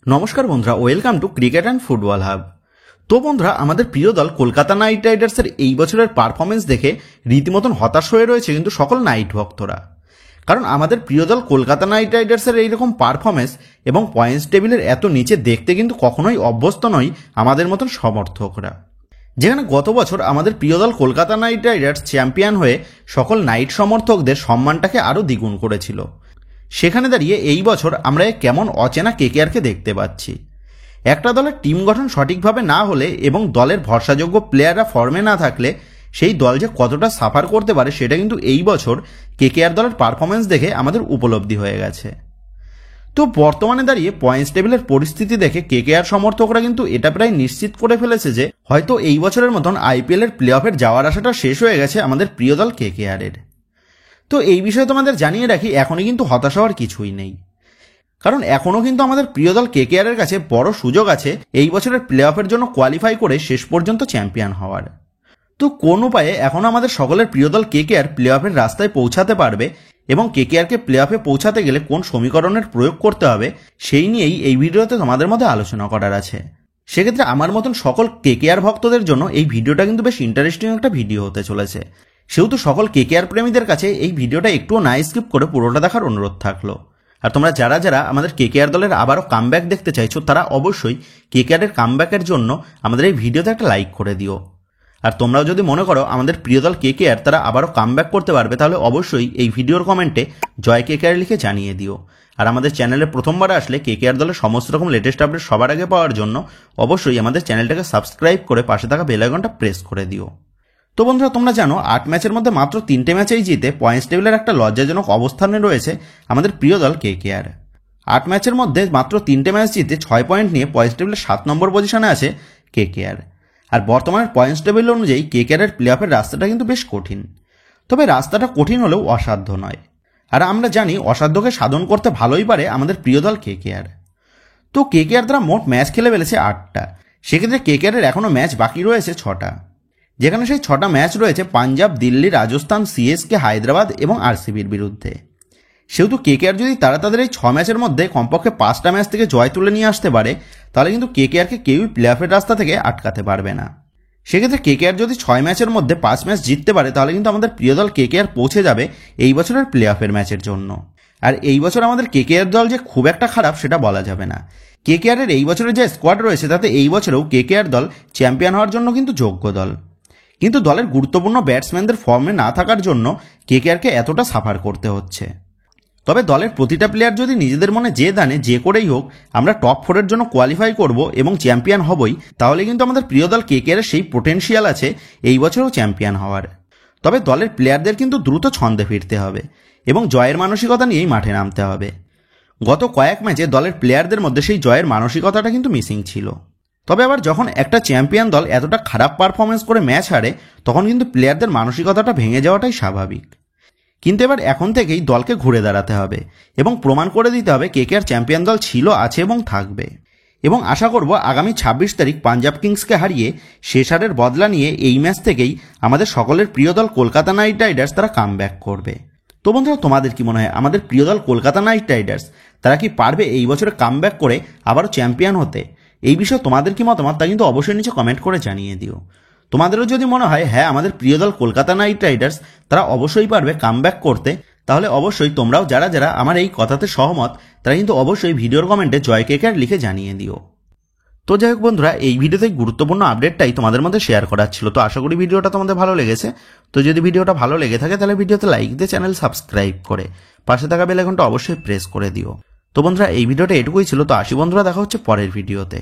নমস্কার বন্ধুরা, welcome to cricket and football hub. তো বন্ধুরা, আমাদের প্রিয় দল কলকাতা নাইট রাইডার্সের এই বছরের পারফরমেন্স দেখে রীতিমতন হতাশ হয়ে রয়েছে কিন্তু সকল নাইট ভক্তরা। কারণ আমাদের প্রিয় দল কলকাতা নাইট রাইডার্সের এইরকম পারফরমেন্স এবং পয়েন্টস টেবিলের এত নিচে দেখতে কিন্তু কখনোই অভ্যস্ত নয় আমাদের মতন সমর্থকরা। যেখানে গত বছর আমাদের প্রিয় দল কলকাতা নাইট রাইডার্স চ্যাম্পিয়ন হয়ে সকল নাইট সমর্থকদের সম্মানটাকে আরও দ্বিগুণ করেছিল, সেখানে দাঁড়িয়ে এই বছর আমরা কেমন অচেনা কেকেআরকে দেখতে পাচ্ছি। একটা দলের টিম গঠন সঠিকভাবে না হলে এবং দলের ভরসাযোগ্য প্লেয়াররা ফর্মে না থাকলে সেই দল যে কতটা সাফার করতে পারে সেটা কিন্তু এই বছর কেকেআর দলের পারফরমেন্স দেখে আমাদের উপলব্ধি হয়ে গেছে। তো বর্তমানে দাঁড়িয়ে পয়েন্টস টেবিলের পরিস্থিতি দেখে কেকেআর সমর্থকরা কিন্তু এটা প্রায় নিশ্চিত করে ফেলেছে যে হয়তো এই বছরের মতন আইপিএলের প্লে অফের যাওয়ার আশাটা শেষ হয়ে গেছে আমাদের প্রিয় দল কেকেআরের। তো এই বিষয়ে তোমাদের জানিয়ে রাখি, এখনই কিন্তু হতাশ হওয়ার কিছুই নেই, কারণ এখনও কিন্তু আমাদের প্রিয় দল কেকেআরের কাছে বড় সুযোগ আছে এই বছরের প্লে অফের জন্য কোয়ালিফাই করে শেষ পর্যন্ত চ্যাম্পিয়ন হওয়ার। তো কোন উপায়ে এখনও আমাদের সকলের প্রিয় দল কেকেআর প্লে অফের রাস্তায় পৌঁছাতে পারবে এবং কেকেআরকে প্লে অফে পৌঁছাতে গেলে কোন সমীকরণের প্রয়োগ করতে হবে সেই নিয়েই এই ভিডিওতে তোমাদের মধ্যে আলোচনা করার আছে। সেক্ষেত্রে আমার মতন সকল কেকেআর ভক্তদের জন্য এই ভিডিওটা কিন্তু বেশ ইন্টারেস্টিং একটা ভিডিও হতে চলেছে। সেহেতু সকল কেকেআর প্রেমীদের কাছে এই ভিডিওটা একটুও না স্কিপ করে পুরোটা দেখার অনুরোধ থাকলো। আর তোমরা যারা যারা আমাদের কেকেআর দলের আবারও কামব্যাক দেখতে চাইছো তারা অবশ্যই কেকেআরের কামব্যাকের জন্য আমাদের এই ভিডিওতে একটা লাইক করে দিও। আর তোমরাও যদি মনে করো আমাদের প্রিয় দল কেকেআর তারা আবারও কামব্যাক করতে পারবে, তাহলে অবশ্যই এই ভিডিওর কমেন্টে জয় কেকেআর লিখে জানিয়ে দিও। আর আমাদের চ্যানেলে প্রথমবার আসলে কেকেআর দলের সমস্ত রকম লেটেস্ট আপডেট সবার আগে পাওয়ার জন্য অবশ্যই আমাদের চ্যানেলটাকে সাবস্ক্রাইব করে পাশে থাকা বেল আইকনটা প্রেস করে দিও। তো বন্ধুরা, তোমরা জানো 8 ম্যাচের মধ্যে মাত্র 3টে ম্যাচেই জিতে পয়েন্টস টেবিলের একটা লজ্জাজনক অবস্থানে রয়েছে আমাদের প্রিয় দল কেকেআর। 8 ম্যাচের মধ্যে মাত্র 3টে ম্যাচ জিতে 6 পয়েন্ট নিয়ে পয়েন্টস টেবিলের 7 নম্বর পজিশনে আছে কেকেআর। আর বর্তমানের পয়েন্টস টেবিল অনুযায়ী কেকেআরের প্লে অফের রাস্তাটা কিন্তু বেশ কঠিন, তবে রাস্তাটা কঠিন হলেও অসাধ্য নয়। আর আমরা জানি অসাধ্যকে সাধন করতে ভালোই পারে আমাদের প্রিয় দল কেকেআর। তো কেকেআর দ্বারা মোট ম্যাচ খেলে ফেলেছে 8টা, সেক্ষেত্রে কেকেআরের এখনও ম্যাচ বাকি রয়েছে 6টা, যেখানে সেই 6টা ম্যাচ রয়েছে পাঞ্জাব, দিল্লি, রাজস্থান, সিএসকে, হায়দ্রাবাদ এবং আরসিবির বিরুদ্ধে। সেহেতু কেকেআর যদি তারা তাদের এই 6 ম্যাচের মধ্যে কমপক্ষে 5টা ম্যাচ থেকে জয় তুলে নিয়ে আসতে পারে, তাহলে কিন্তু কেকেআরকে কেউই প্লে অফের রাস্তা থেকে আটকাতে পারবে না। সেক্ষেত্রে কেকেআর যদি 6 ম্যাচের মধ্যে 5 ম্যাচ জিততে পারে, তাহলে কিন্তু আমাদের প্রিয় দল কেকেআর পৌঁছে যাবে এই বছরের প্লে অফের ম্যাচের জন্য। আর এই বছর আমাদের কেকেআর দল যে খুব একটা খারাপ সেটা বলা যাবে না। কেকেআরের এই বছরের যে স্কোয়াড রয়েছে তাতে এই বছরেও কেকেআর দল চ্যাম্পিয়ন হওয়ার জন্য কিন্তু যোগ্য দল, কিন্তু দলের গুরুত্বপূর্ণ ব্যাটসম্যানদের ফর্মে না থাকার জন্য কেকেআরকে এতটা সাফার করতে হচ্ছে। তবে দলের প্রতিটা প্লেয়ার যদি নিজেদের মনে যে দানে যে করেই হোক আমরা টপ 4-এর জন্য কোয়ালিফাই করব এবং চ্যাম্পিয়ন হবই, তাহলে কিন্তু আমাদের প্রিয় দল কেকেআরের সেই পোটেনশিয়াল আছে এই বছরও চ্যাম্পিয়ন হওয়ার। তবে দলের প্লেয়ারদের কিন্তু দ্রুত ছন্দে ফিরতে হবে এবং জয়ের মানসিকতা নিয়েই মাঠে নামতে হবে। গত কয়েক ম্যাচে দলের প্লেয়ারদের মধ্যে সেই জয়ের মানসিকতাটা কিন্তু মিসিং ছিল। তবে আবার যখন একটা চ্যাম্পিয়ন দল এতটা খারাপ পারফরমেন্স করে ম্যাচ হারে, তখন কিন্তু প্লেয়ারদের মানসিকতাটা ভেঙে যাওয়াটাই স্বাভাবিক। কিন্তু এবার এখন থেকেই দলকে ঘুরে দাঁড়াতে হবে এবং প্রমাণ করে দিতে হবে কেকেআর চ্যাম্পিয়ন দল ছিল, আছে এবং থাকবে। এবং আশা করব আগামী 26 তারিখ পাঞ্জাব কিংসকে হারিয়ে শেষ হারের বদলা নিয়ে এই ম্যাচ থেকেই আমাদের সকলের প্রিয় দল কলকাতা নাইট রাইডার্স তারা কামব্যাক করবে। তো বন্ধুরা, তোমাদের কি মনে হয় আমাদের প্রিয় দল কলকাতা নাইট রাইডার্স তারা কি পারবে এই বছরে কামব্যাক করে আবারও চ্যাম্পিয়ন হতে? এই বিষয়ে তোমাদের কি মতামত তা কিন্তু অবশ্যই নিচে কমেন্ট করে জানিয়ে দিও। তোমাদেরও যদি মনে হয় হ্যাঁ আমাদের প্রিয় দল কলকাতা নাইট রাইডার্স তারা অবশ্যই পারবে কামব্যাক করতে, তাহলে অবশ্যই তোমরাও যারা যারা আমার এই কথাতে সহমত তারা কিন্তু অবশ্যই ভিডিওর কমেন্টে জয় কেকেআর লিখে জানিয়ে দিও। তো যাই হোক বন্ধুরা, এই ভিডিওতে গুরুত্বপূর্ণ আপডেটটাই তোমাদের মধ্যে শেয়ার করার ছিল। তো আশা করি ভিডিওটা তোমাদের ভালো লেগেছে। তো যদি ভিডিওটা ভালো লেগে থাকে তাহলে ভিডিওতে লাইক দিয়ে চ্যানেল সাবস্ক্রাইব করে পাশে থাকা বেল আইকনটা অবশ্যই প্রেস করে দিও। তো বন্ধুরা, এই ভিডিওটা এটুকুই ছিল। তো আসি বন্ধুরা, দেখা হচ্ছে পরের ভিডিওতে।